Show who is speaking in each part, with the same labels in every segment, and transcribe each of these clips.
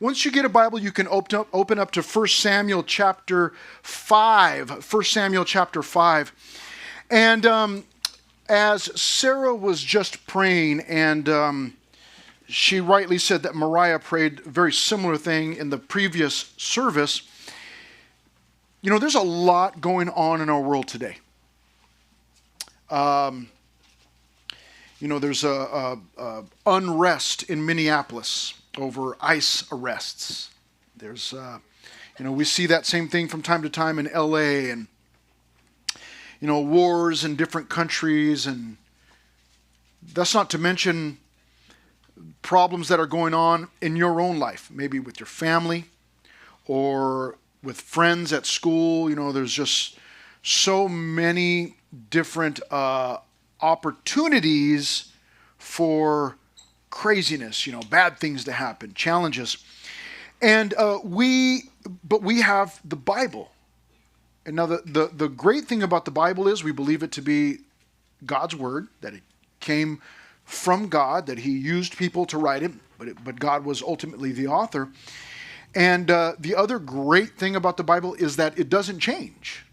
Speaker 1: once you get a Bible, you can open up to 1 Samuel chapter 5. 1 Samuel chapter 5. And as Sarah was just praying, and she rightly said that Mariah prayed a very similar thing in the previous service. You know, there's a lot going on in our world today. You know, there's a unrest in Minneapolis over ICE arrests. There's, you know, we see that same thing from time to time in LA, and, you know, wars in different countries, and that's not to mention problems that are going on in your own life, maybe with your family or with friends at school. You know, there's just so many different opportunities for craziness, you know, bad things to happen, challenges. And we have the Bible. And now the great thing about the Bible is we believe it to be God's word, that it came from God, that he used people to write it, but God was ultimately the author. And the other great thing about the Bible is that it doesn't change.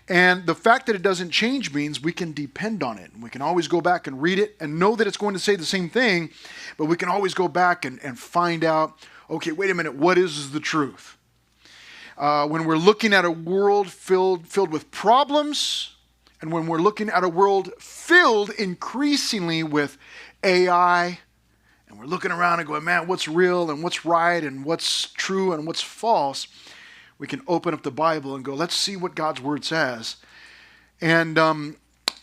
Speaker 1: And the fact that it doesn't change means we can depend on it. We can always go back and read it and know that it's going to say the same thing, but we can always go back and find out, okay, wait a minute, what is the truth? When we're looking at a world filled with problems, and when we're looking at a world filled increasingly with AI, and we're looking around and going, man, what's real and what's right and what's true and what's false, we can open up the Bible and go, let's see what God's word says. And,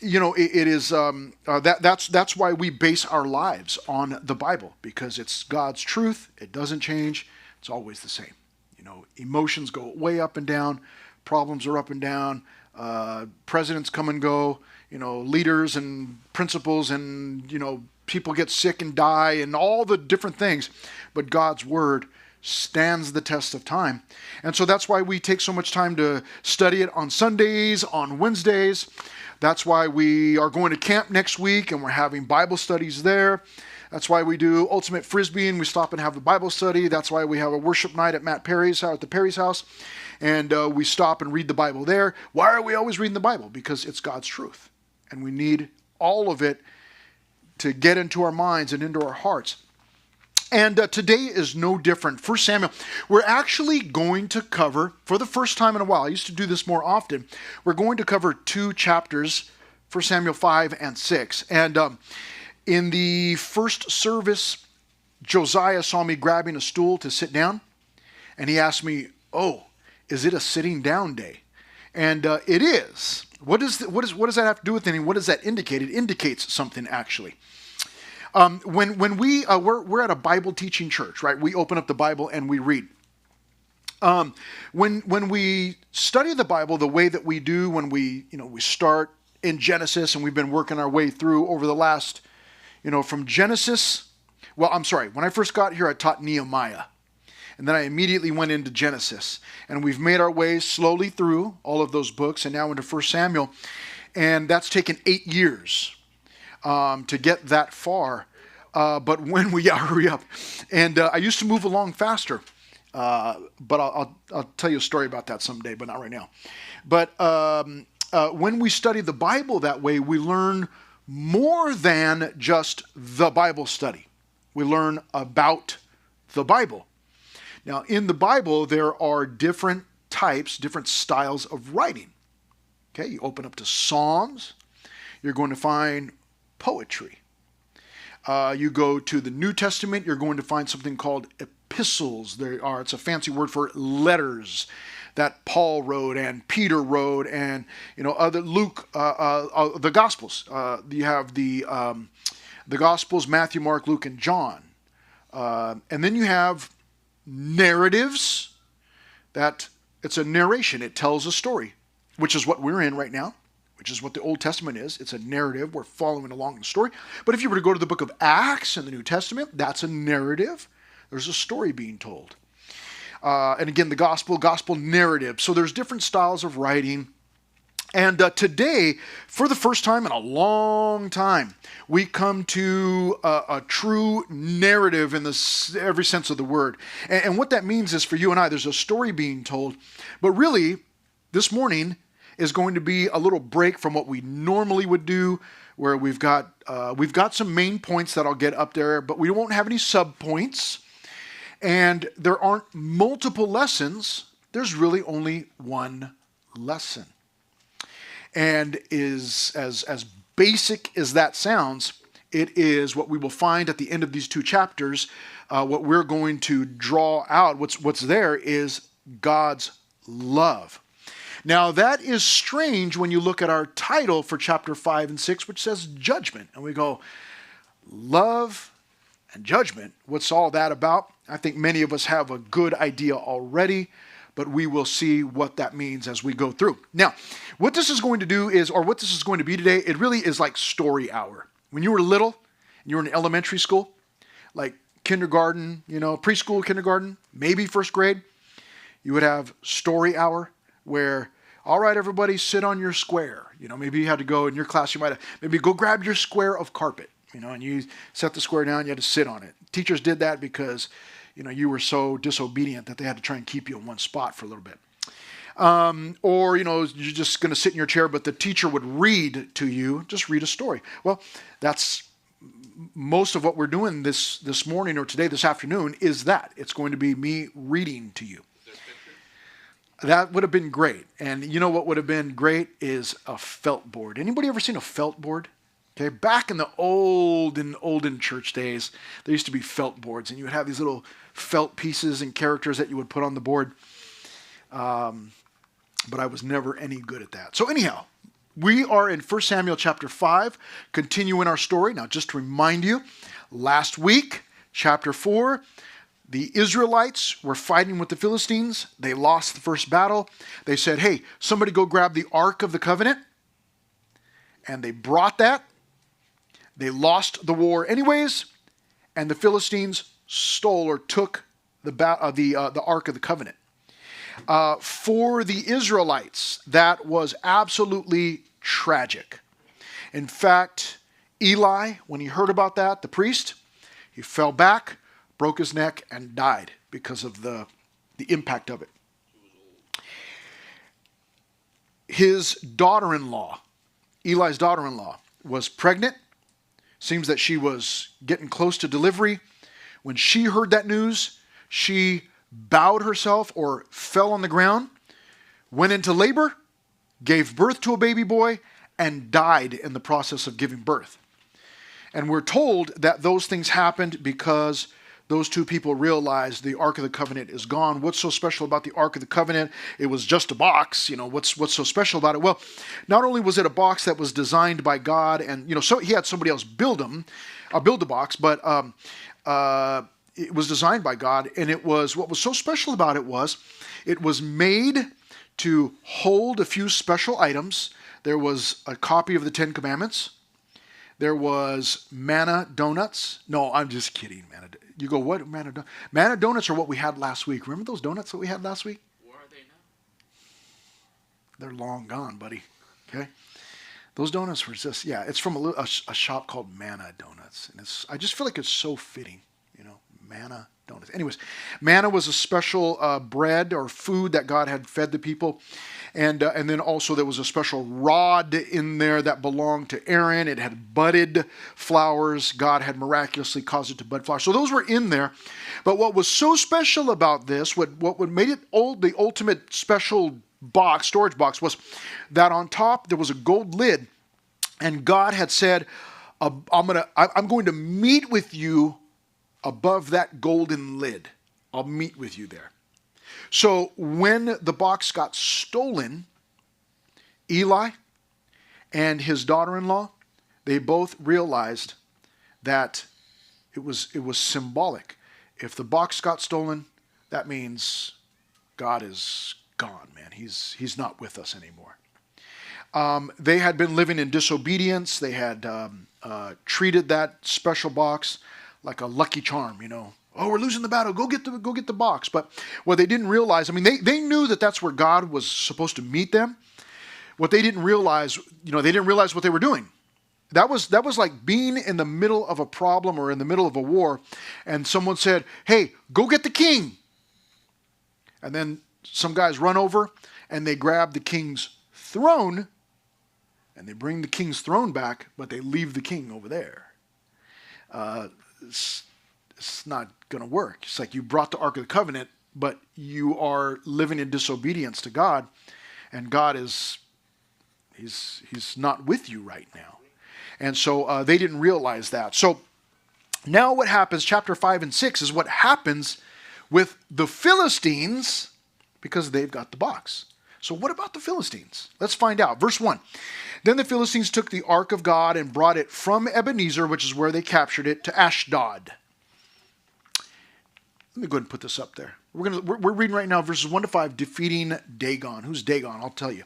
Speaker 1: you know, it is, that's why we base our lives on the Bible, because it's God's truth. It doesn't change. It's always the same. You know, emotions go way up and down. Problems are up and down. Presidents come and go. You know, leaders and principals, and, you know, people get sick and die and all the different things. But God's word stands the test of time. And so that's why we take so much time to study it on Sundays, on Wednesdays. That's why we are going to camp next week and we're having Bible studies there. That's why we do Ultimate Frisbee and we stop and have a Bible study. That's why we have a worship night at Matt Perry's at the Perry's house. And we stop and read the Bible there. Why are we always reading the Bible? Because it's God's truth. And we need all of it to get into our minds and into our hearts. And today is no different. 1 Samuel, we're actually going to cover, for the first time in a while, I used to do this more often, we're going to cover 2 chapters, 1 Samuel 5 and 6. And in the first service, Josiah saw me grabbing a stool to sit down, and he asked me, oh, is it a sitting down day? And it is. What does that have to do with anything? What does that indicate? It indicates something, actually. When we're at a Bible teaching church, right? We open up the Bible and we read. When we study the Bible the way that we do, when we start in Genesis and we've been working our way through over the last, from Genesis. Well, I'm sorry. When I first got here, I taught Nehemiah. And then I immediately went into Genesis. And we've made our way slowly through all of those books and now into 1 Samuel. And that's taken 8 years to get that far. But when we hurry up. And I used to move along faster. But I'll tell you a story about that someday, but not right now. But when we study the Bible that way, we learn more than just the Bible study. We learn about the Bible. Now, in the Bible, there are different types, different styles of writing. Okay, you open up to Psalms, you're going to find poetry. You go to the New Testament, you're going to find something called epistles. It's a fancy word for letters that Paul wrote and Peter wrote, and other Luke, the Gospels. You have the Gospels, Matthew, Mark, Luke, and John, and then you have narratives. That it's a narration. It tells a story, which is what we're in right now, which is what the Old Testament is. It's a narrative. We're following along the story. But if you were to go to the book of Acts in the New Testament, that's a narrative. There's a story being told. And again, the gospel narrative. So there's different styles of writing. And today, for the first time in a long time, we come to a true narrative in every sense of the word. And what that means is for you and I, there's a story being told. But really, this morning is going to be a little break from what we normally would do, where we've got some main points that I'll get up there, but we won't have any sub points. And there aren't multiple lessons. There's really only one lesson. And is as basic as that sounds, it is what we will find at the end of these two chapters. What we're going to draw out, what's there is God's love. Now that is strange when you look at our title for chapter 5 and 6, which says judgment. And we go, love and judgment, what's all that about? I think many of us have a good idea already, but we will see what that means as we go through. Now, what this is going to do is, or what this is going to be today, it really is like story hour. When you were little, and you were in elementary school, like kindergarten, preschool, kindergarten, maybe first grade, you would have story hour where, all right, everybody sit on your square. Maybe you had to go in your class, you might have, maybe go grab your square of carpet, and you set the square down, you had to sit on it. Teachers did that because you were so disobedient that they had to try and keep you in one spot for a little bit. Or you're just going to sit in your chair, but the teacher would read to you, just read a story. Well, that's most of what we're doing this morning or today, this afternoon, is that. It's going to be me reading to you. That would have been great. And you know what would have been great is a felt board. Anybody ever seen a felt board? Okay, back in the olden church days, there used to be felt boards, and you would have these little felt pieces and characters that you would put on the board. But I was never any good at that. So anyhow, we are in 1 Samuel chapter 5, continuing our story. Now, just to remind you, last week, chapter 4, the Israelites were fighting with the Philistines. They lost the first battle. They said, hey, somebody go grab the Ark of the Covenant. And they brought that. They lost the war anyways, and the Philistines stole or took the Ark of the Covenant. For the Israelites, that was absolutely tragic. In fact, Eli, when he heard about that, the priest, he fell back, broke his neck, and died because of the impact of it. His daughter-in-law, Eli's daughter-in-law, was pregnant. Seems that she was getting close to delivery. When she heard that news, she bowed herself or fell on the ground, went into labor, gave birth to a baby boy, and died in the process of giving birth. And we're told that those things happened because those two people realized the Ark of the Covenant is gone. What's so special about the Ark of the Covenant? It was just a box. What's so special about it? Well, not only was it a box that was designed by God, and so he had somebody else build the box, but it was designed by God, and what was so special about it was made to hold a few special items. There was a copy of the Ten Commandments. There was manna donuts. No, I'm just kidding, manna. You go, what? Manna donuts? Manna donuts are what we had last week. Remember those donuts that we had last week?
Speaker 2: Where are they now?
Speaker 1: They're long gone, buddy. Okay? Those donuts were just, it's from a shop called Manna Donuts. And I just feel like it's so fitting, Manna donuts. Anyways, manna was a special bread or food that God had fed the people. And then also there was a special rod in there that belonged to Aaron. It had budded flowers. God had miraculously caused it to bud flowers. So those were in there. But what was so special about this, what made it the ultimate special storage box, was that on top there was a gold lid. And God had said, I'm going to meet with you above that golden lid. I'll meet with you there. So when the box got stolen, Eli and his daughter-in-law, they both realized that it was symbolic. If the box got stolen, that means God is gone, man. He's not with us anymore. They had been living in disobedience. They had treated that special box like a lucky charm, Oh, we're losing the battle. Go get the box. But what they didn't realize, they knew that that's where God was supposed to meet them. what they didn't realize, they didn't realize what they were doing. That was like being in the middle of a problem or in the middle of a war, and someone said, "Hey, go get the king." And then some guys run over and they grab the king's throne and they bring the king's throne back, but they leave the king over there. It's not going to work. It's like you brought the Ark of the Covenant, but you are living in disobedience to God, and God he's not with you right now. And so they didn't realize that. So now what happens, chapter 5 and 6, is what happens with the Philistines, because they've got the box. So what about the Philistines? Let's find out. Verse 1. Then the Philistines took the ark of God and brought it from Ebenezer, which is where they captured it, to Ashdod. Let me go ahead and put this up there. We're reading right now verses 1 to 5, defeating Dagon. Who's Dagon? I'll tell you.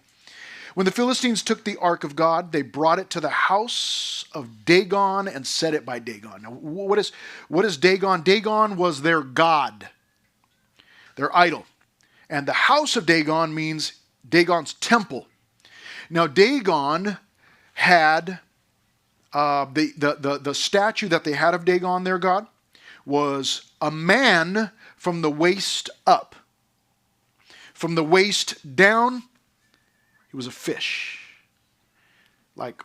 Speaker 1: When the Philistines took the ark of God, they brought it to the house of Dagon and set it by Dagon. Now, what is Dagon? Dagon was their god, their idol. And the house of Dagon means Dagon's temple. Now, Dagon had the statue that they had of Dagon, their god, was a man from the waist up. From the waist down, he was a fish, like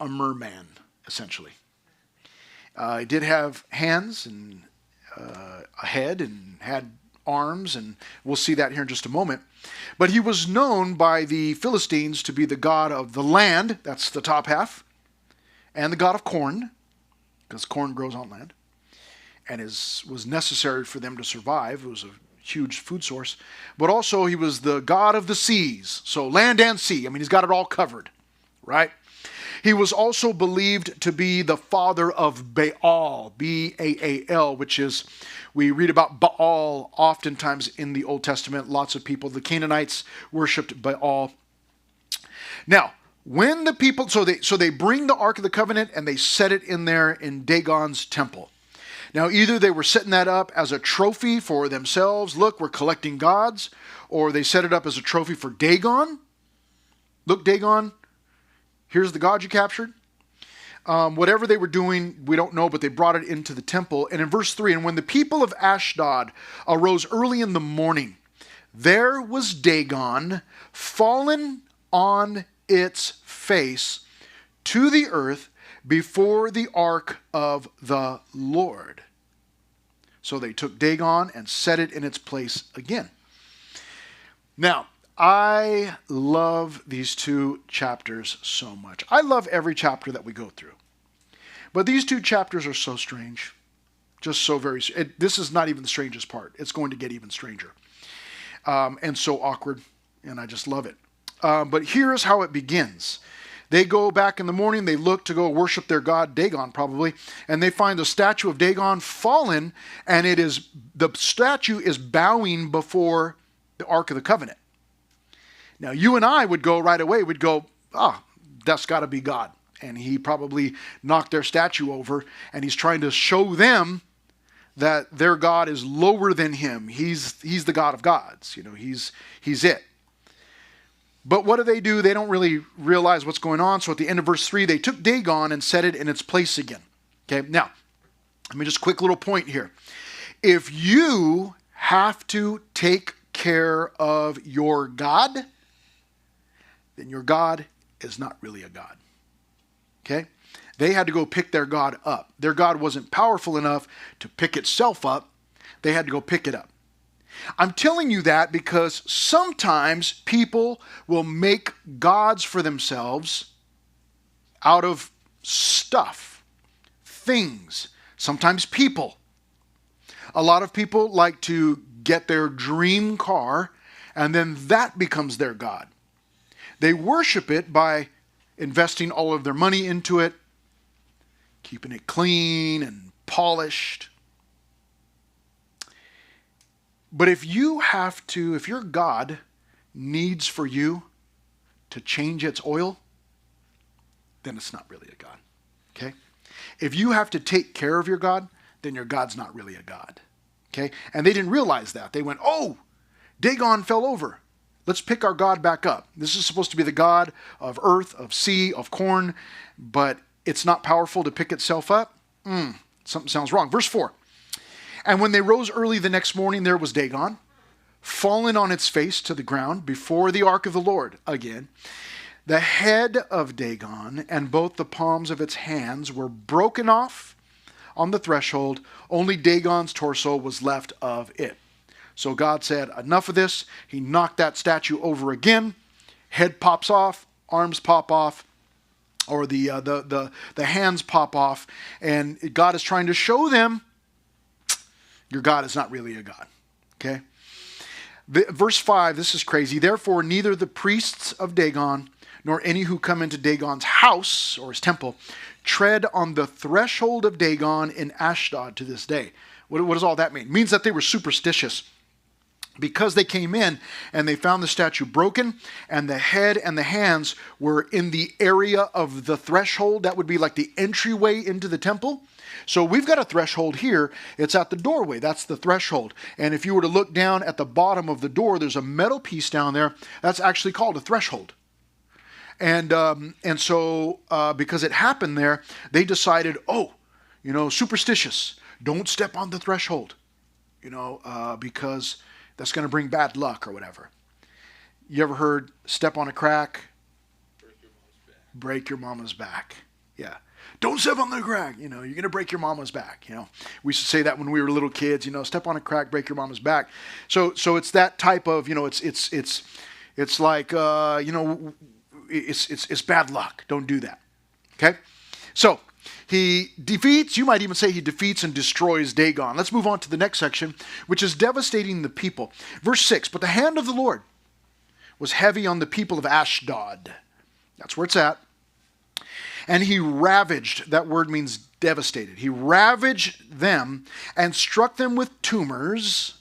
Speaker 1: a merman, essentially. He did have hands and a head and had arms, and we'll see that here in just a moment. But he was known by the Philistines to be the god of the land, that's the top half, and the god of corn, because corn grows on land, and was necessary for them to survive. It was a huge food source. But also he was the god of the seas, so land and sea. I mean, he's got it all covered, right? He was also believed to be the father of Baal, B-A-A-L, which is, we read about Baal oftentimes in the Old Testament. Lots of people, the Canaanites, worshipped Baal. Now, when the people, so they bring the Ark of the Covenant and they set it in there in Dagon's temple. Now, either they were setting that up as a trophy for themselves. Look, we're collecting gods. Or they set it up as a trophy for Dagon. Look, Dagon, here's the god you captured. Whatever they were doing, we don't know, but they brought it into the temple. And in verse 3, and when the people of Ashdod arose early in the morning, there was Dagon fallen on its face to the earth before the ark of the Lord. So they took Dagon and set it in its place again. Now, I love these two chapters so much. I love every chapter that we go through. But these two chapters are so strange. Just so very... this is not even the strangest part. It's going to get even stranger. And so awkward. And I just love it. But here's how it begins. They go back in the morning, they look to go worship their god, Dagon probably, and they find the statue of Dagon fallen, and the statue is bowing before the Ark of the Covenant. Now, you and I would go right away, we'd go, that's got to be God. And he probably knocked their statue over, and he's trying to show them that their God is lower than him. He's the God of gods. He's it. But what do? They don't really realize what's going on. So at the end of verse 3, they took Dagon and set it in its place again. Okay, now, let me just quick little point here. If you have to take care of your God, then your God is not really a God. Okay? They had to go pick their God up. Their God wasn't powerful enough to pick itself up. They had to go pick it up. I'm telling you that because sometimes people will make gods for themselves out of stuff, things, sometimes people. A lot of people like to get their dream car, and then that becomes their God. They worship it by investing all of their money into it, keeping it clean and polished. But if your God needs for you to change its oil, then it's not really a God. Okay? If you have to take care of your God, then your God's not really a God. Okay? And they didn't realize that. They went, Dagon fell over. Let's pick our God back up. This is supposed to be the God of earth, of sea, of corn, but it's not powerful to pick itself up. Something sounds wrong. Verse 4. And when they rose early the next morning, there was Dagon, fallen on its face to the ground before the ark of the Lord again. The head of Dagon and both the palms of its hands were broken off on the threshold. Only Dagon's torso was left of it. So God said, enough of this. He knocked that statue over again. Head pops off, arms pop off, or the hands pop off. And God is trying to show them, your God is not really a God. Okay? Verse 5, this is crazy. Therefore, neither the priests of Dagon nor any who come into Dagon's house or his temple tread on the threshold of Dagon in Ashdod to this day. What does all that mean? It means that they were superstitious because they came in and they found the statue broken and the head and the hands were in the area of the threshold. That would be like the entryway into the temple. So we've got a threshold here. It's at the doorway. That's the threshold. And if you were to look down at the bottom of the door, there's a metal piece down there. That's actually called a threshold. And so because it happened there, they decided, superstitious. Don't step on the threshold, because that's going to bring bad luck or whatever. You ever heard step on a crack? Break your mama's back. Yeah. Don't step on the crack. You're going to break your mama's back. We used to say that when we were little kids, step on a crack, break your mama's back. So it's that type of, it's like, it's bad luck. Don't do that. Okay? So he defeats, you might even say he defeats and destroys Dagon. Let's move on to the next section, which is devastating the people. Verse 6, but the hand of the Lord was heavy on the people of Ashdod. That's where it's at. And he ravaged, that word means devastated. He ravaged them and struck them with tumors,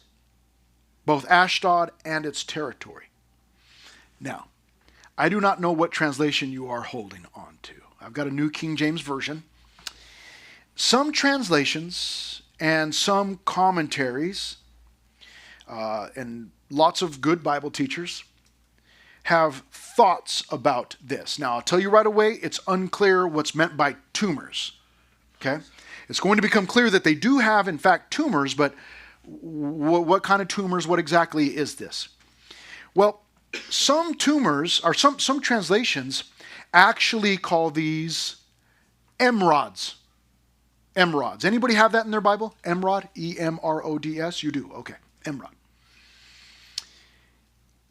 Speaker 1: both Ashdod and its territory. Now, I do not know what translation you are holding on to. I've got a New King James Version. Some translations and some commentaries and lots of good Bible teachers have thoughts about this. Now, I'll tell you right away, it's unclear what's meant by tumors. Okay? It's going to become clear that they do have, in fact, tumors, but what kind of tumors, what exactly is this? Well, some tumors, or some translations actually call these emerods. Emerods. Anybody have that in their Bible? Emerod? E-M-R-O-D-S? You do. Okay. Emerod.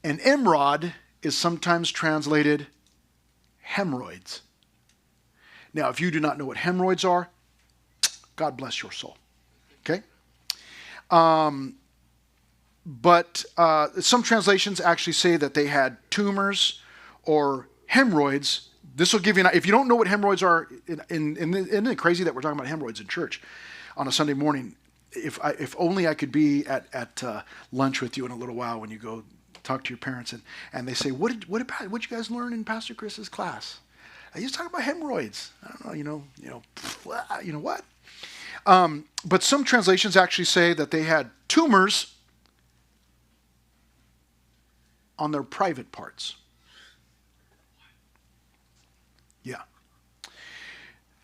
Speaker 1: An emerod is sometimes translated hemorrhoids. Now, if you do not know what hemorrhoids are, God bless your soul. Okay? But some translations actually say that they had tumors or hemorrhoids. This will give you if you don't know what hemorrhoids are, isn't it crazy that we're talking about hemorrhoids in church on a Sunday morning? If only I could be at lunch with you in a little while when you go talk to your parents and they say, what did you guys learn in Pastor Chris's class? He was talking about hemorrhoids. I don't know, what? But some translations actually say that they had tumors on their private parts. Yeah.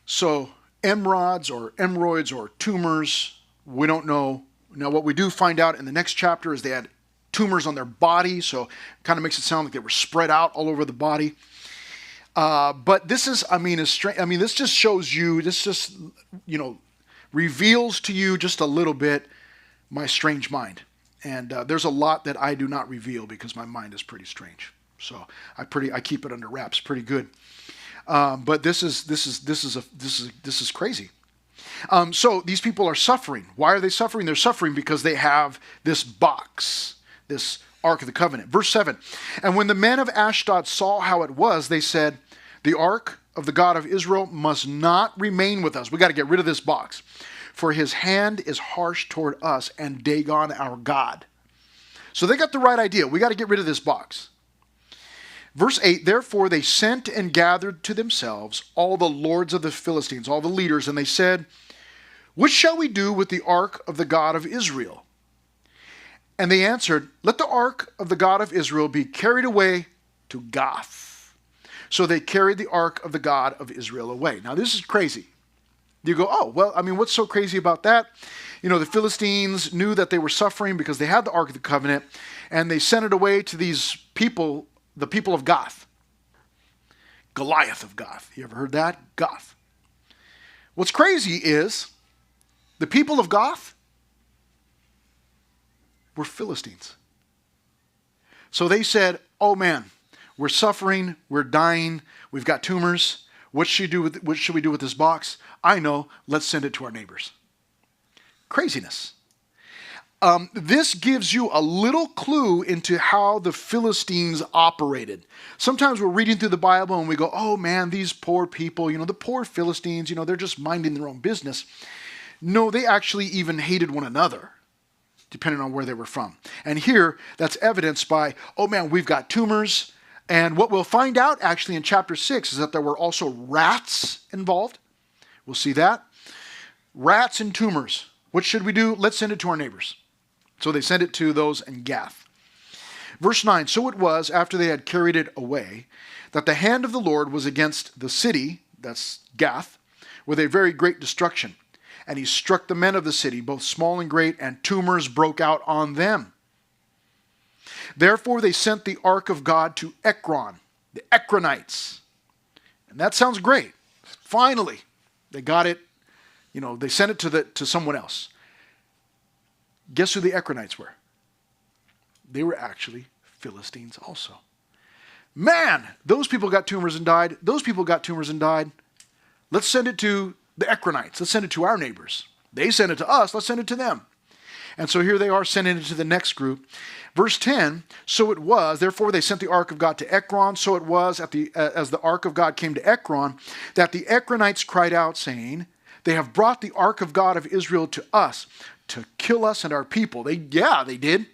Speaker 1: So emerods or hemorrhoids or tumors, we don't know. Now what we do find out in the next chapter is they had tumors on their body, so it kind of makes it sound like they were spread out all over the body. But this is, this just shows you, reveals to you just a little bit my strange mind. And there's a lot that I do not reveal because my mind is pretty strange. So I keep it under wraps pretty good. But this is crazy. So these people are suffering. Why are they suffering? They're suffering because they have this box, this Ark of the Covenant. Verse 7, and when the men of Ashdod saw how it was, they said, the Ark of the God of Israel must not remain with us. We got to get rid of this box. For his hand is harsh toward us and Dagon our God. So they got the right idea. We got to get rid of this box. Verse 8, therefore they sent and gathered to themselves all the lords of the Philistines, all the leaders, and they said, what shall we do with the Ark of the God of Israel? And they answered, let the ark of the God of Israel be carried away to Gath. So they carried the ark of the God of Israel away. Now this is crazy. You go, oh, well, I mean, what's so crazy about that? You know, the Philistines knew that they were suffering because they had the Ark of the Covenant, and they sent it away to these people, the people of Gath. Goliath of Gath. You ever heard that? Gath. What's crazy is the people of Gath were Philistines. So they said, oh man, we're suffering, we're dying, we've got tumors. What should we do with this box? I know, let's send it to our neighbors. Craziness. This gives you a little clue into how the Philistines operated. Sometimes we're reading through the Bible and we go, oh man, these poor people, the poor Philistines, they're just minding their own business. No, they actually even hated one another, depending on where they were from. And here, that's evidenced by, oh man, we've got tumors. And what we'll find out actually in chapter 6 is that there were also rats involved. We'll see that. Rats and tumors. What should we do? Let's send it to our neighbors. So they sent it to those in Gath. Verse 9, so it was after they had carried it away that the hand of the Lord was against the city, that's Gath, with a very great destruction. And he struck the men of the city, both small and great, and tumors broke out on them. Therefore they sent the ark of God to Ekron, the Ekronites. And that sounds great. Finally, they got it. They sent it to someone else. Guess who the Ekronites were? They were actually Philistines also. Man, those people got tumors and died. Those people got tumors and died. Let's send it to the Ekronites. Let's send it to our neighbors. They sent it to us. Let's send it to them. And so here they are sending it to the next group. Verse 10, so it was, therefore they sent the ark of God to Ekron. So it was as the ark of God came to Ekron, that the Ekronites cried out, saying, they have brought the ark of God of Israel to us to kill us and our people. They did.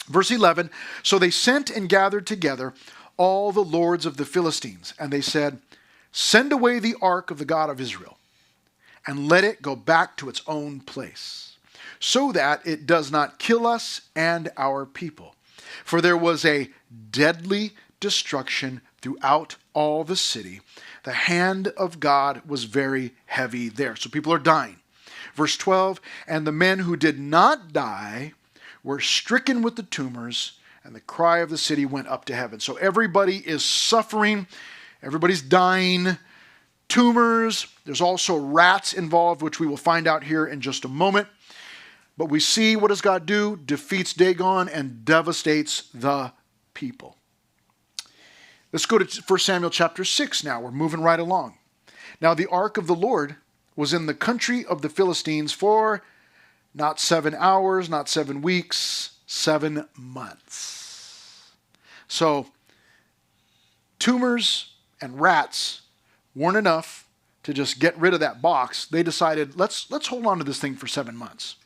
Speaker 1: Verse 11, so they sent and gathered together all the lords of the Philistines. And they said, send away the ark of the God of Israel and let it go back to its own place, so that it does not kill us and our people. For there was a deadly destruction throughout all the city. The hand of God was very heavy there. So people are dying. Verse 12, and the men who did not die were stricken with the tumors, and the cry of the city went up to heaven. So everybody is suffering. Everybody's dying. Tumors. There's also rats involved, which we will find out here in just a moment. But we see, what does God do? Defeats Dagon and devastates the people. Let's go to 1 Samuel chapter 6 now. We're moving right along. Now the ark of the Lord was in the country of the Philistines for not 7 hours, not 7 weeks, 7 months. So tumors and rats weren't enough to just get rid of that box. They decided, let's hold on to this thing for 7 months.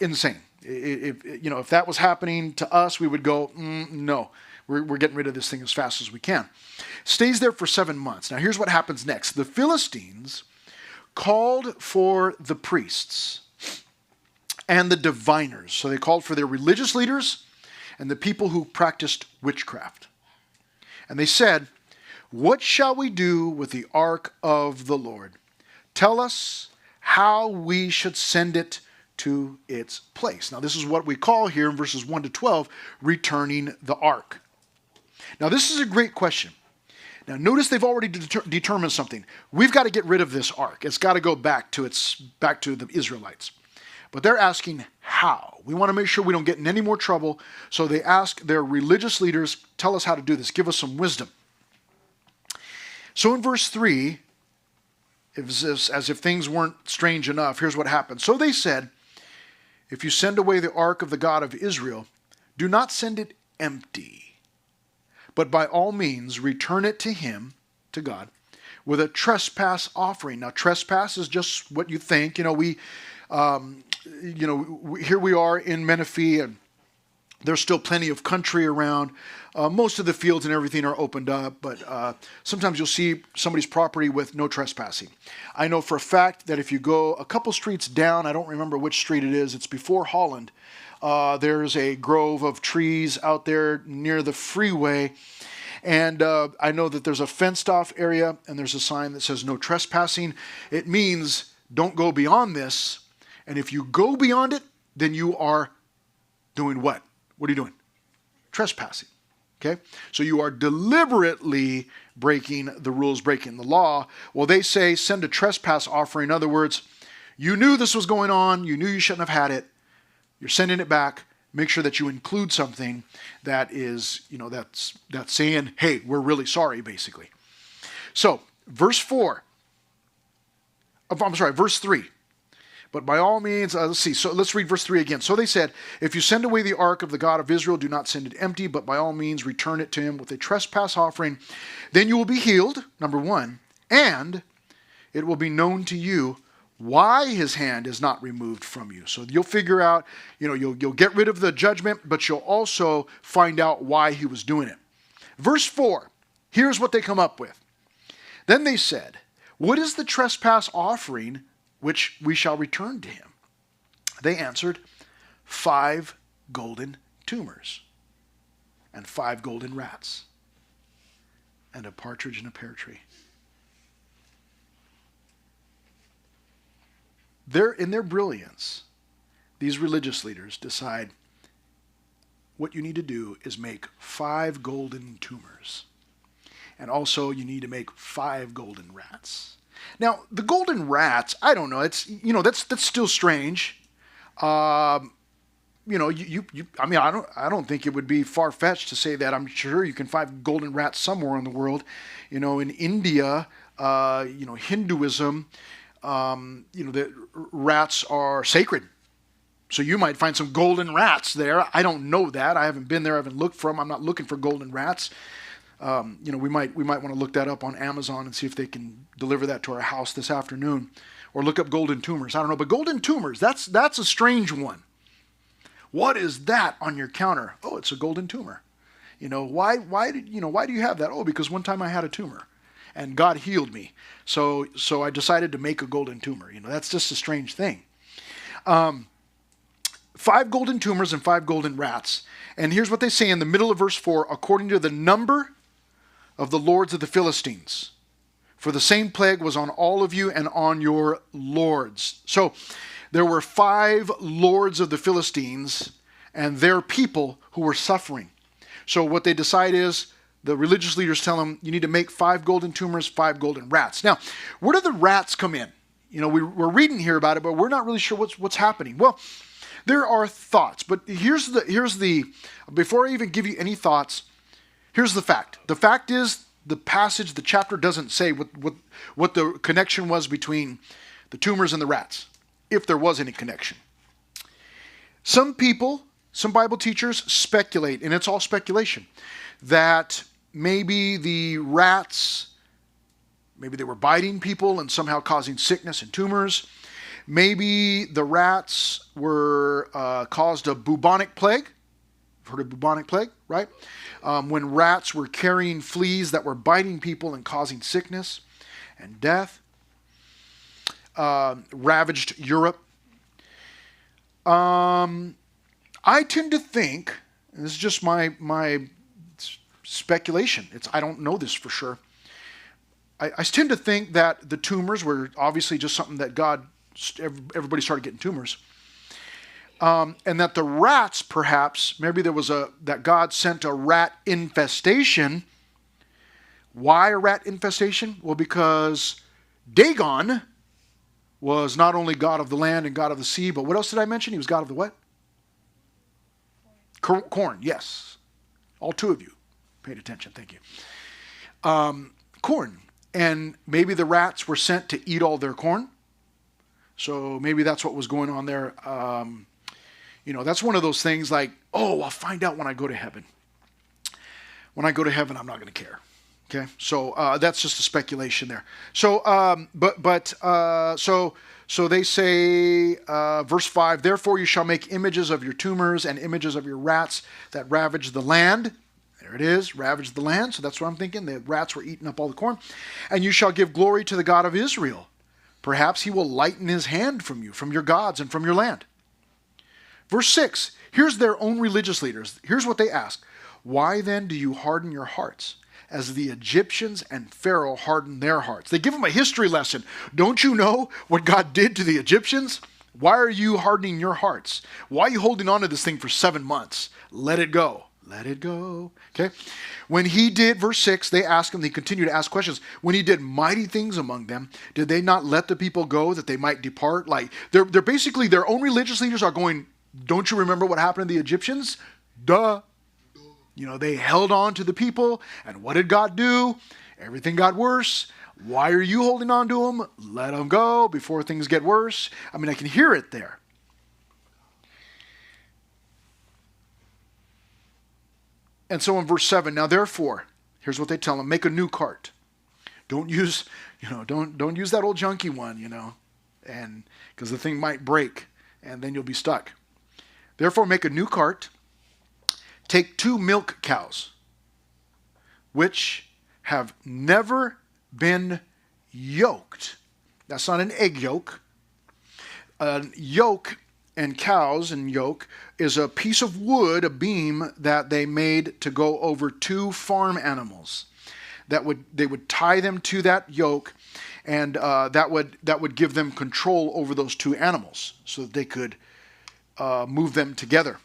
Speaker 1: Insane. If that was happening to us, we would go, no, we're getting rid of this thing as fast as we can. Stays there for 7 months. Now here's what happens next. The Philistines called for the priests and the diviners. So they called for their religious leaders and the people who practiced witchcraft. And they said, what shall we do with the ark of the Lord? Tell us how we should send it to its place. Now this is what we call here in verses 1 to 12, returning the ark. Now this is a great question. Now notice they've already determined something. We've got to get rid of this ark. It's got to go back to the Israelites. But they're asking how. We want to make sure we don't get in any more trouble. So they ask their religious leaders, tell us how to do this. Give us some wisdom. So in verse 3, as if things weren't strange enough, here's what happened. So they said, if you send away the ark of the God of Israel, do not send it empty, but by all means return it to him, to God, with a trespass offering. Now, trespass is just what you think. Here we are in Menifee, and there's still plenty of country around. Most of the fields and everything are opened up, but sometimes you'll see somebody's property with no trespassing. I know for a fact that if you go a couple streets down, I don't remember which street it is, it's before Holland, There's a grove of trees out there near the freeway. And I know that there's a fenced off area and there's a sign that says no trespassing. It means don't go beyond this. And if you go beyond it, then you are doing what? What are you doing? Trespassing. Okay? So you are deliberately breaking the rules, breaking the law. Well, they say send a trespass offering. In other words, you knew this was going on. You knew you shouldn't have had it. You're sending it back. Make sure that you include something that is, that's saying, hey, we're really sorry, basically. So, verse 3. But by all means, let's see. So let's read verse 3 again. So they said, if you send away the ark of the God of Israel, do not send it empty, but by all means return it to him with a trespass offering. Then you will be healed, number 1, and it will be known to you why his hand is not removed from you. So you'll figure out, you'll get rid of the judgment, but you'll also find out why he was doing it. Verse 4, here's what they come up with. Then they said, what is the trespass offering which we shall return to him? They answered, 5 golden tumors, and 5 golden rats, and a partridge in a pear tree. In their brilliance, these religious leaders decide what you need to do is make 5 golden tumors. And also you need to make 5 golden rats. Now, the golden rats, I don't know. It's that's still strange. I don't think it would be far-fetched to say that. I'm sure you can find golden rats somewhere in the world. In India, Hinduism, the rats are sacred. So you might find some golden rats there. I don't know that. I haven't been there. I haven't looked for them. I'm not looking for golden rats. We might want to look that up on Amazon and see if they can deliver that to our house this afternoon, or look up golden tumors. I don't know, but golden tumors, that's a strange one. What is that on your counter? Oh, it's a golden tumor. Why do you have that? Oh, because one time I had a tumor and God healed me. So I decided to make a golden tumor. That's just a strange thing. 5 golden tumors and 5 golden rats. And here's what they say in the middle of verse 4, according to the number of the lords of the Philistines. For the same plague was on all of you and on your lords. So there were 5 lords of the Philistines and their people who were suffering. So what they decide is, the religious leaders tell them, you need to make 5 golden tumors, 5 golden rats. Now, where do the rats come in? We're reading here about it, but we're not really sure what's happening. Well, there are thoughts, but here's the before I even give you any thoughts, here's the fact. The fact is, the passage, the chapter doesn't say what the connection was between the tumors and the rats, if there was any connection. Some people, some Bible teachers speculate, and it's all speculation, that maybe the rats, maybe they were biting people and somehow causing sickness and tumors. Maybe the rats were caused a bubonic plague. You've heard of bubonic plague, right? When rats were carrying fleas that were biting people and causing sickness and death. Ravaged Europe. I tend to think, and this is just my speculation. I don't know this for sure. I tend to think that the tumors were obviously just something that everybody started getting tumors. And that the rats, perhaps, maybe that God sent a rat infestation. Why a rat infestation? Well, because Dagon was not only God of the land and God of the sea, but what else did I mention? He was God of the what? Corn, yes. All 2 of you paid attention, thank you. Corn. And maybe the rats were sent to eat all their corn. So maybe that's what was going on there. That's one of those things like, oh, I'll find out when I go to heaven. When I go to heaven, I'm not going to care. Okay, so that's just a speculation there. So, so they say, verse 5, therefore you shall make images of your tumors and images of your rats that ravage the land. There it is, ravage the land. So that's what I'm thinking. The rats were eating up all the corn. And you shall give glory to the God of Israel. Perhaps he will lighten his hand from you, from your gods, and from your land. Verse 6, Here's their own religious leaders. Here's what they ask. Why then do you harden your hearts as the Egyptians and Pharaoh hardened their hearts? They give them a history lesson. Don't you know what God did to the Egyptians? Why are you hardening your hearts? Why are you holding on to this thing for 7 months? Let it go. Let it go. Okay? When he did, verse 6, they ask him, they continue to ask questions. When he did mighty things among them, did they not let the people go that they might depart? Like, they're basically, their own religious leaders are going, don't you remember what happened to the Egyptians? Duh. You know, they held on to the people, and what did God do? Everything got worse. Why are you holding on to them? Let them go before things get worse. I mean, I can hear it there. And so in verse 7, now therefore, here's what they tell them, make a new cart. Don't use, don't use that old junky one, and because the thing might break and then you'll be stuck. Therefore, make a new cart. Take 2 milk cows, which have never been yoked. That's not an egg yolk. Yoke and cows and yoke is a piece of wood, a beam that they made to go over 2 farm animals. They would tie them to that yoke, and that would give them control over those 2 animals, so that they could move them together.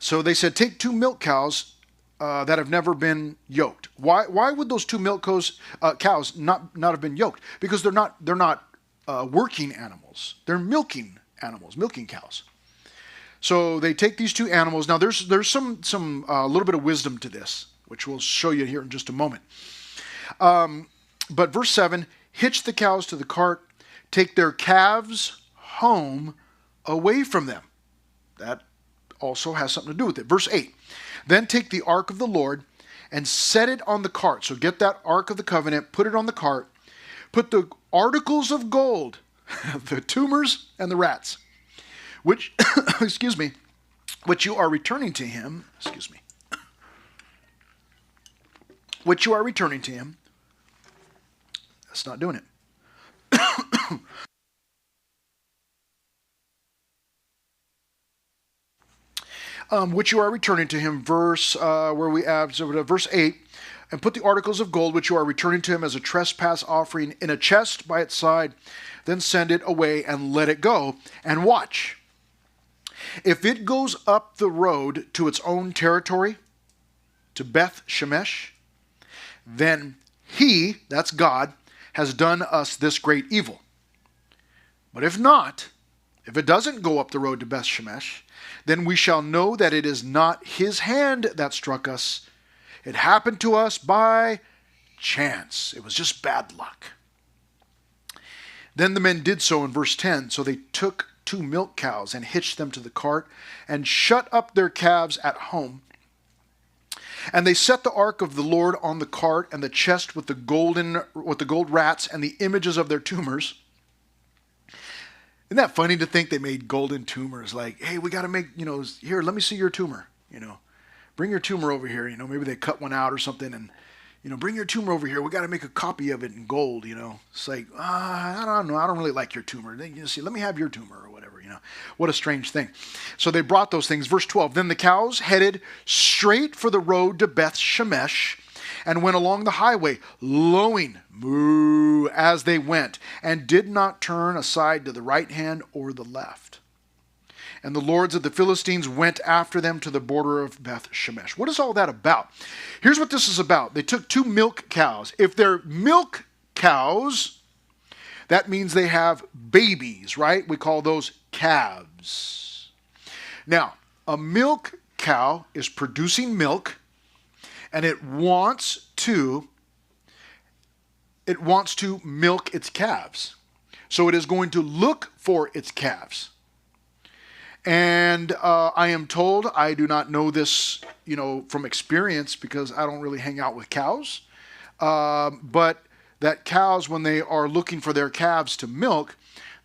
Speaker 1: So they said, take 2 milk cows that have never been yoked. Why would those 2 milk cows not have been yoked? Because they're not working animals. They're milking animals, milking cows. So they take these 2 animals. Now there's some little bit of wisdom to this, which we'll show you here in just a moment. But verse 7, hitch the cows to the cart, take their calves home away from them. That also has something to do with it. Verse 8, then take the ark of the Lord and set it on the cart. So get that ark of the covenant, put it on the cart, put the articles of gold, the tumors and the rats, which, which you are returning to him, which you are returning to him. That's not doing it. Which you are returning to him, verse 8, and put the articles of gold which you are returning to him as a trespass offering in a chest by its side, then send it away and let it go, and watch. If it goes up the road to its own territory, to Beth Shemesh, then he, that's God, has done us this great evil. But if not, if it doesn't go up the road to Beth Shemesh, then we shall know that it is not his hand that struck us. It happened to us by chance. It was just bad luck. Then the men did so in verse 10. So they took 2 milk cows and hitched them to the cart and shut up their calves at home. And they set the ark of the Lord on the cart and the chest with the gold rats and the images of their tumors. Isn't that funny to think they made golden tumors? Like, hey, we got to make, here, let me see your tumor, Bring your tumor over here, maybe they cut one out or something and, bring your tumor over here. We got to make a copy of it in gold, It's like, I don't know. I don't really like your tumor. See, let me have your tumor or whatever, What a strange thing. So they brought those things. Verse 12, then the cows headed straight for the road to Beth Shemesh and went along the highway, lowing, moo, as they went, and did not turn aside to the right hand or the left. And the lords of the Philistines went after them to the border of Beth Shemesh. What is all that about? Here's what this is about. They took 2 milk cows. If they're milk cows, that means they have babies, right? We call those calves. Now, a milk cow is producing milk, and it wants to milk its calves. So it is going to look for its calves. And I am told, I do not know this, from experience because I don't really hang out with cows, but that cows, when they are looking for their calves to milk,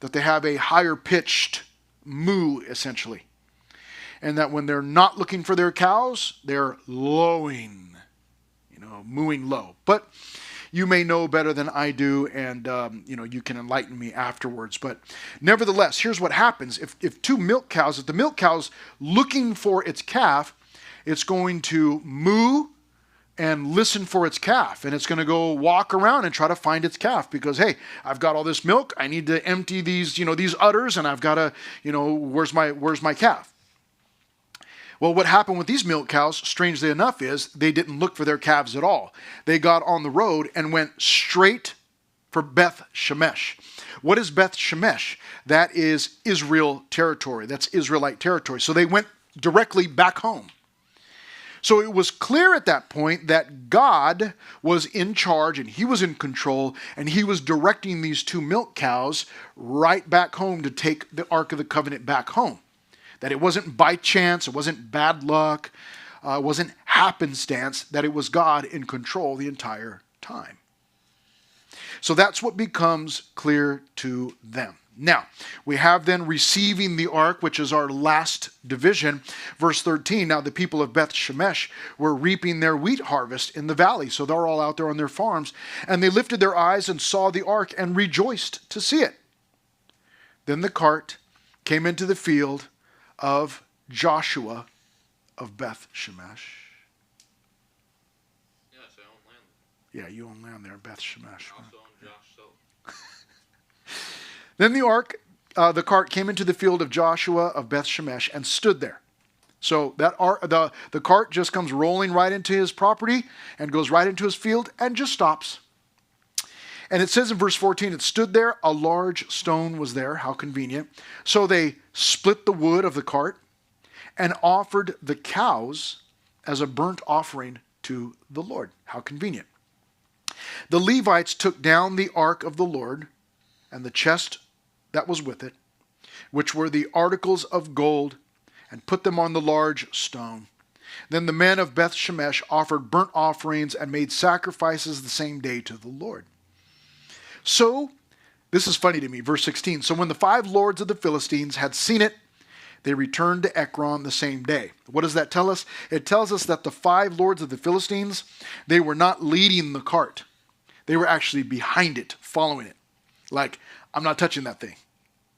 Speaker 1: that they have a higher pitched moo, essentially. And that when they're not looking for their cows, they're lowing, mooing low. But, you may know better than I do, and you can enlighten me afterwards. But nevertheless, here's what happens. If two milk cows, if the milk cow's looking for its calf, it's going to moo and listen for its calf, and it's going to go walk around and try to find its calf, because hey, I've got all this milk, I need to empty these udders, and I've got to, where's my calf? Well, what happened with these milk cows, strangely enough, is they didn't look for their calves at all. They got on the road and went straight for Beth Shemesh. What is Beth Shemesh? That is Israel territory. That's Israelite territory. So they went directly back home. So it was clear at that point that God was in charge and he was in control, and he was directing these two milk cows right back home to take the Ark of the Covenant back home. That it wasn't by chance, it wasn't bad luck, it wasn't happenstance, that it was God in control the entire time. So that's what becomes clear to them. Now, we have then receiving the ark, which is our last division. Verse 13, now the people of Beth Shemesh were reaping their wheat harvest in the valley. So they're all out there on their farms. And they lifted their eyes and saw the ark and rejoiced to see it. Then the cart came into the field of Joshua of Beth Shemesh.
Speaker 2: Yes, I own land there.
Speaker 1: Yeah, you own land there, Beth Shemesh.
Speaker 2: I also own Josh Soap.
Speaker 1: Then the cart came into the field of Joshua of Beth Shemesh and stood there. So that the cart just comes rolling right into his property and goes right into his field and just stops. And it says in verse 14, it stood there, a large stone was there, how convenient. So they split the wood of the cart and offered the cows as a burnt offering to the Lord. How convenient. The Levites took down the ark of the Lord and the chest that was with it, which were the articles of gold, and put them on the large stone. Then the men of Beth Shemesh offered burnt offerings and made sacrifices the same day to the Lord. So, this is funny to me, verse 16. So when the 5 lords of the Philistines had seen it, they returned to Ekron the same day. What does that tell us? It tells us that the 5 lords of the Philistines, they were not leading the cart. They were actually behind it, following it. Like, I'm not touching that thing.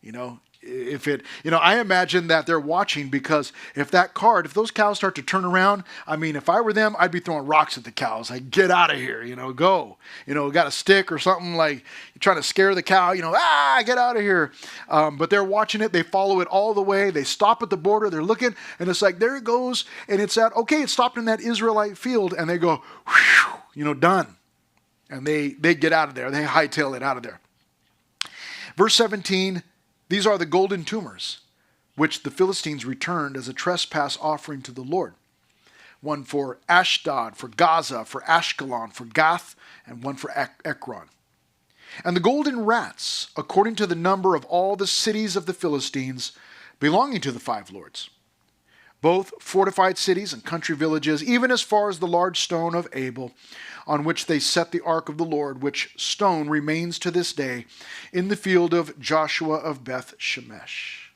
Speaker 1: I imagine that they're watching, because if those cows start to turn around, I mean, if I were them, I'd be throwing rocks at the cows. Like, get out of here, go. Got a stick or something, like you're trying to scare the cow, get out of here. But they're watching it. They follow it all the way. They stop at the border. They're looking, and it's like, there it goes. And it stopped in that Israelite field, and they go, whew, done. And they get out of there. They hightail it out of there. Verse 17, these are the golden tumors, which the Philistines returned as a trespass offering to the Lord. One for Ashdod, for Gaza, for Ashkelon, for Gath, and one for Ekron. And the golden rats, according to the number of all the cities of the Philistines, belonging to the 5 lords. Both fortified cities and country villages, even as far as the large stone of Abel, on which they set the ark of the Lord, which stone remains to this day in the field of Joshua of Beth Shemesh.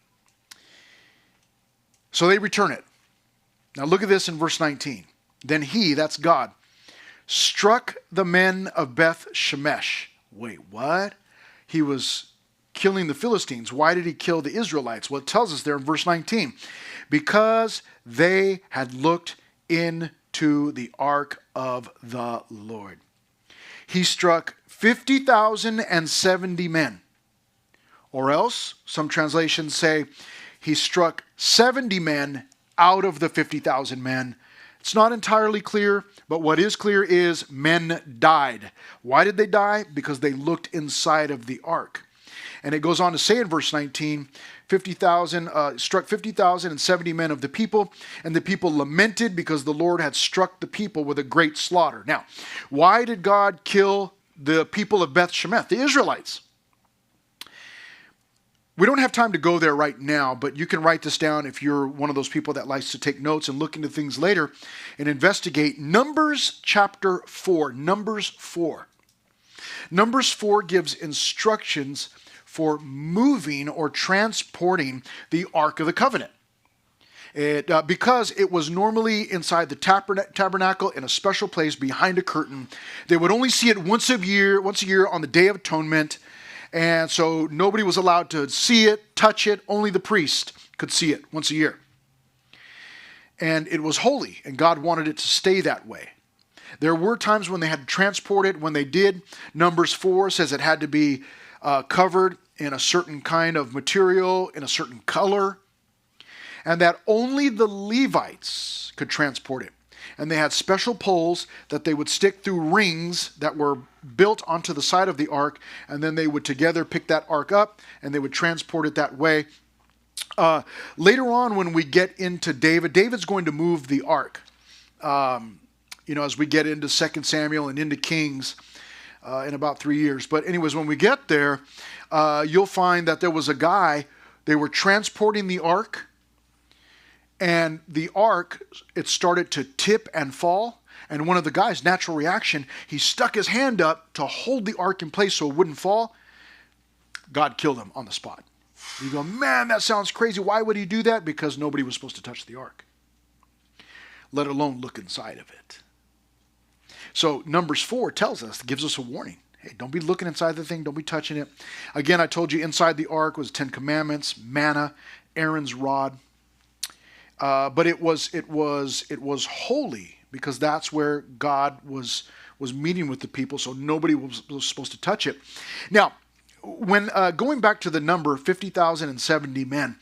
Speaker 1: So they return it. Now look at this in verse 19. Then he, that's God, struck the men of Beth Shemesh. Wait, what? He was killing the Philistines. Why did he kill the Israelites? Well, it tells us there in verse 19. Because they had looked into the ark of the Lord. He struck 50,070 men. Or else, some translations say, he struck 70 men out of the 50,000 men. It's not entirely clear, but what is clear is men died. Why did they die? Because they looked inside of the ark. And it goes on to say in verse 19, struck 50,070 men of the people, and the people lamented because the Lord had struck the people with a great slaughter. Now, why did God kill the people of Beth Shemesh, the Israelites? We don't have time to go there right now, but you can write this down if you're one of those people that likes to take notes and look into things later and investigate. Numbers chapter 4. Numbers 4. Numbers 4 gives instructions for moving or transporting the Ark of the Covenant. Because it was normally inside the tabernacle in a special place behind a curtain. They would only see it once a year on the Day of Atonement. And so nobody was allowed to see it, touch it. Only the priest could see it once a year. And it was holy, and God wanted it to stay that way. There were times when they had to transport it. When they did, Numbers 4 says it had to be covered in a certain kind of material, in a certain color, and that only the Levites could transport it. And they had special poles that they would stick through rings that were built onto the side of the ark, and then they would together pick that ark up, and they would transport it that way. Later on, when we get into David's going to move the ark. As we get into 2 Samuel and into Kings in about 3 years. But anyways, when we get there, you'll find that there was a guy, they were transporting the ark, and the ark, it started to tip and fall. And one of the guys, natural reaction, he stuck his hand up to hold the ark in place so it wouldn't fall. God killed him on the spot. You go, man, that sounds crazy. Why would he do that? Because nobody was supposed to touch the ark, let alone look inside of it. So Numbers 4 tells us, gives us a warning. Hey, don't be looking inside the thing. Don't be touching it. Again, I told you inside the ark was 10 commandments, manna, Aaron's rod. But it was holy because that's where God was meeting with the people. So nobody was supposed to touch it. Now, when going back to the number 50,070 men,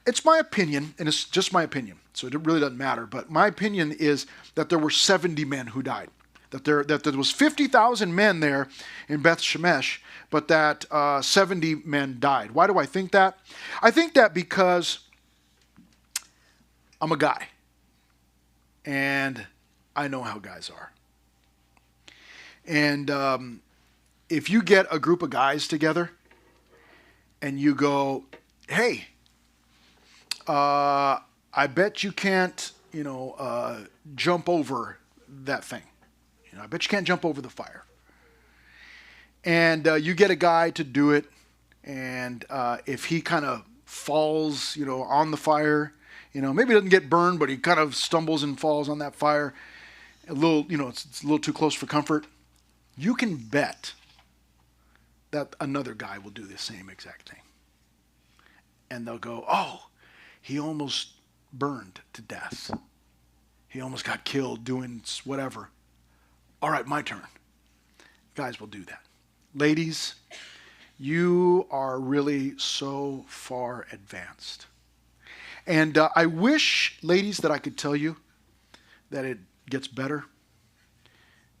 Speaker 1: it's my opinion, and it's just my opinion, so it really doesn't matter. But my opinion is that there were 70 men who died. That there was 50,000 men there in Beth Shemesh, but that 70 men died. Why do I think that? I think that because I'm a guy, and I know how guys are. And if you get a group of guys together, and you go, hey, I bet you can't, jump over that thing. I bet you can't jump over the fire. And you get a guy to do it, and if he kind of falls, on the fire, maybe he doesn't get burned, but he kind of stumbles and falls on that fire, a little, it's a little too close for comfort. You can bet that another guy will do the same exact thing. And they'll go, oh, he almost burned to death. He almost got killed doing whatever. All right, my turn. Guys will do that. Ladies, you are really so far advanced. And I wish, ladies, that I could tell you that it gets better,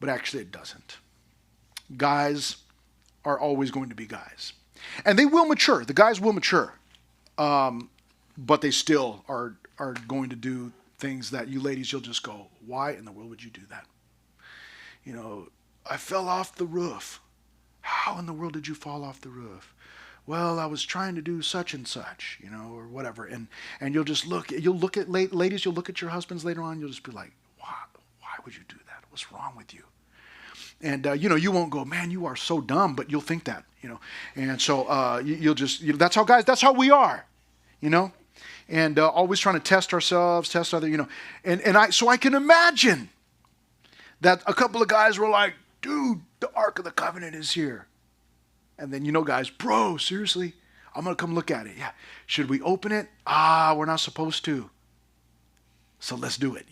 Speaker 1: but actually it doesn't. Guys are always going to be guys. And they will mature. The guys will mature. But they still are going to do things that you ladies, you'll just go, why in the world would you do that? I fell off the roof. How in the world did you fall off the roof? Well, I was trying to do such and such, or whatever. And you'll look at ladies, you'll look at your husbands later on, you'll just be like, why would you do that? What's wrong with you? And, you won't go, man, you are so dumb, but you'll think that, And so you'll just, that's how guys, that's how we are, And always trying to test ourselves, test other, so I can imagine that a couple of guys were like, dude, the Ark of the Covenant is here. And then, guys, bro, seriously, I'm going to come look at it. Yeah. Should we open it? We're not supposed to. So let's do it,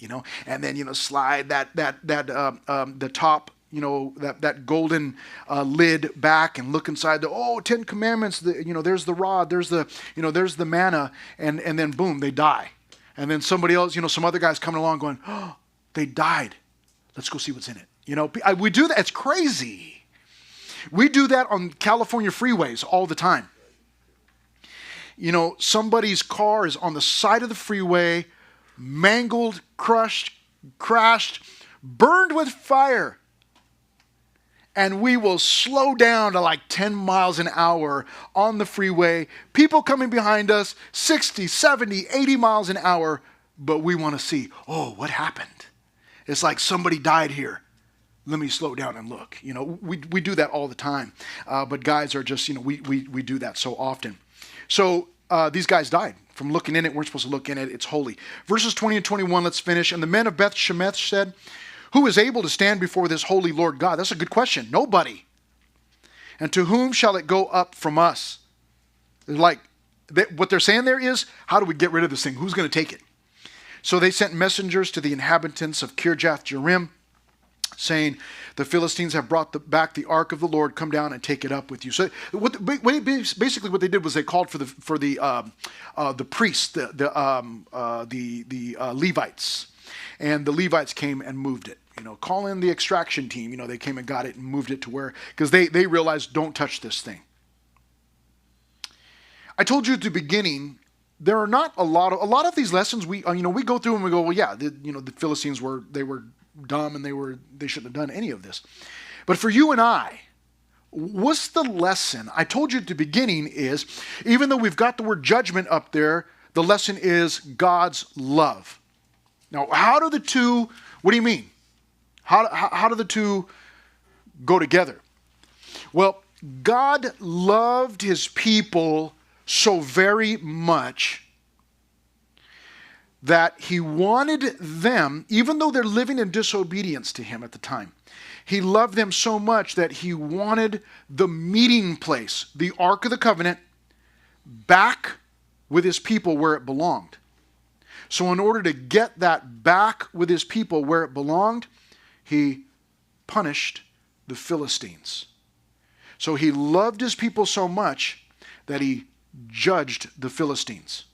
Speaker 1: And then, slide the top, that golden lid back and look inside 10 commandments, there's the rod, there's the manna, and then boom, they die. And then somebody else, some other guy's coming along going, oh, they died. Let's go see what's in it. We do that. It's crazy. We do that on California freeways all the time. Somebody's car is on the side of the freeway, mangled, crushed, crashed, burned with fire. And we will slow down to like 10 miles an hour on the freeway. People coming behind us, 60, 70, 80 miles an hour. But we want to see, what happened? It's like somebody died here. Let me slow down and look. We do that all the time. But guys are just, we do that so often. So these guys died from looking in it. We're supposed to look in it. It's holy. Verses 20 and 21, let's finish. And the men of Beth Shemesh said, who is able to stand before this holy Lord God? That's a good question. Nobody. And to whom shall it go up from us? Like, what they're saying there is, how do we get rid of this thing? Who's going to take it? So they sent messengers to the inhabitants of Kirjath-jearim, saying, the Philistines have brought back the ark of the Lord. Come down and take it up with you. So basically what they did was they called for the priests, the Levites, and the Levites came and moved it. Call in the extraction team. They came and got it and moved it to where, because they realized, don't touch this thing. I told you at the beginning, there are not a lot of these lessons we go through and we go, well, yeah, the Philistines were dumb and they shouldn't have done any of this. But for you and I, what's the lesson? I told you at the beginning is, even though we've got the word judgment up there, the lesson is God's love. Now, how do the two, what do you mean? How do the two go together? Well, God loved his people so very much that he wanted them, even though they're living in disobedience to him at the time, he loved them so much that he wanted the meeting place, the Ark of the Covenant, back with his people where it belonged. So in order to get that back with his people where it belonged, he punished the Philistines. So he loved his people so much that he judged the Philistines.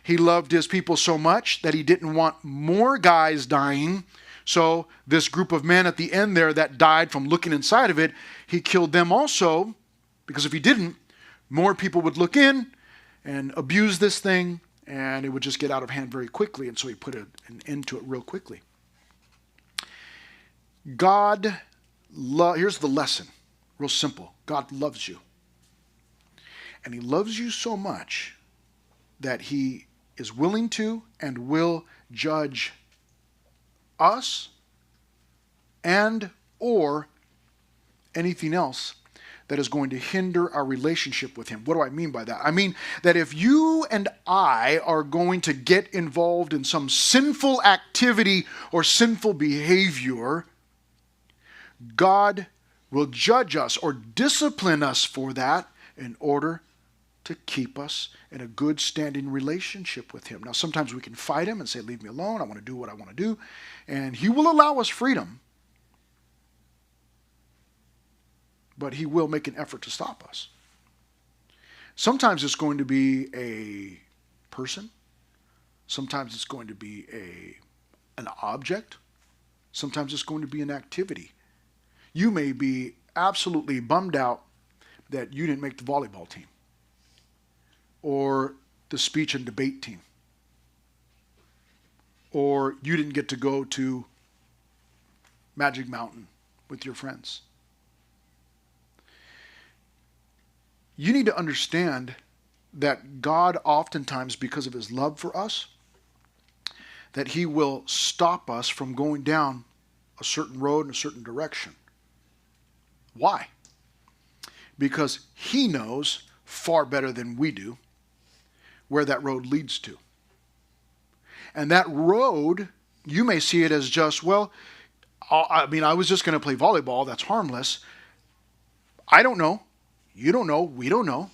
Speaker 1: He loved his people so much that he didn't want more guys dying. So this group of men at the end there that died from looking inside of it, he killed them also, because if he didn't, more people would look in and abuse this thing, and it would just get out of hand very quickly. And so he put an end to it real quickly. Here's the lesson, real simple. God loves you. And he loves you so much that he is willing to and will judge us and or anything else that is going to hinder our relationship with him. What do I mean by that? I mean that if you and I are going to get involved in some sinful activity or sinful behavior, God will judge us or discipline us for that in order to keep us in a good standing relationship with him. Now, sometimes we can fight him and say, leave me alone. I want to do what I want to do. And he will allow us freedom. But he will make an effort to stop us. Sometimes it's going to be a person. Sometimes it's going to be an object. Sometimes it's going to be an activity. You may be absolutely bummed out that you didn't make the volleyball team or the speech and debate team, or you didn't get to go to Magic Mountain with your friends. You need to understand that God oftentimes, because of his love for us, that he will stop us from going down a certain road in a certain direction. Why? Because he knows far better than we do where that road leads to. And that road, you may see it as just, well, I was just going to play volleyball. That's harmless. I don't know. You don't know. We don't know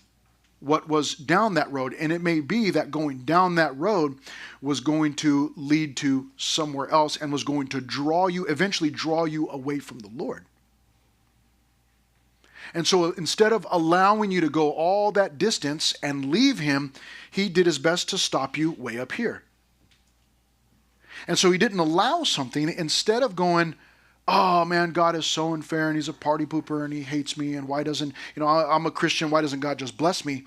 Speaker 1: what was down that road. And it may be that going down that road was going to lead to somewhere else and was going to eventually draw you away from the Lord. And so instead of allowing you to go all that distance and leave him, he did his best to stop you way up here. And so he didn't allow something. Instead of going, oh man, God is so unfair and he's a party pooper and he hates me and why doesn't, I'm a Christian, why doesn't God just bless me?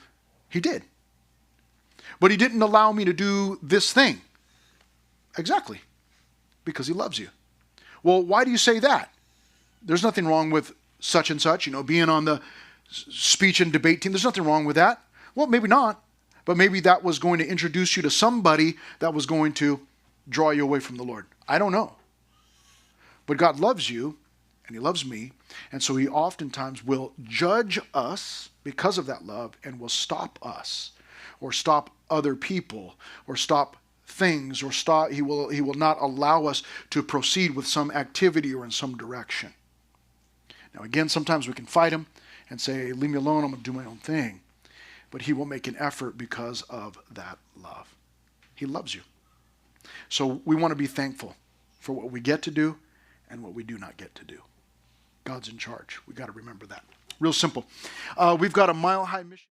Speaker 1: He did. But he didn't allow me to do this thing. Exactly. Because he loves you. Well, why do you say that? There's nothing wrong with such and such, being on the speech and debate team. There's nothing wrong with that. Well, maybe not. But maybe that was going to introduce you to somebody that was going to draw you away from the Lord. I don't know. But God loves you, and he loves me, and so he oftentimes will judge us because of that love and will stop us or stop other people or stop things or stop. He will not allow us to proceed with some activity or in some direction. Now again, sometimes we can fight him and say, leave me alone, I'm going to do my own thing. But he will make an effort because of that love. He loves you. So we want to be thankful for what we get to do and what we do not get to do. God's in charge. We got to remember that. Real simple. We've got a mile-high mission.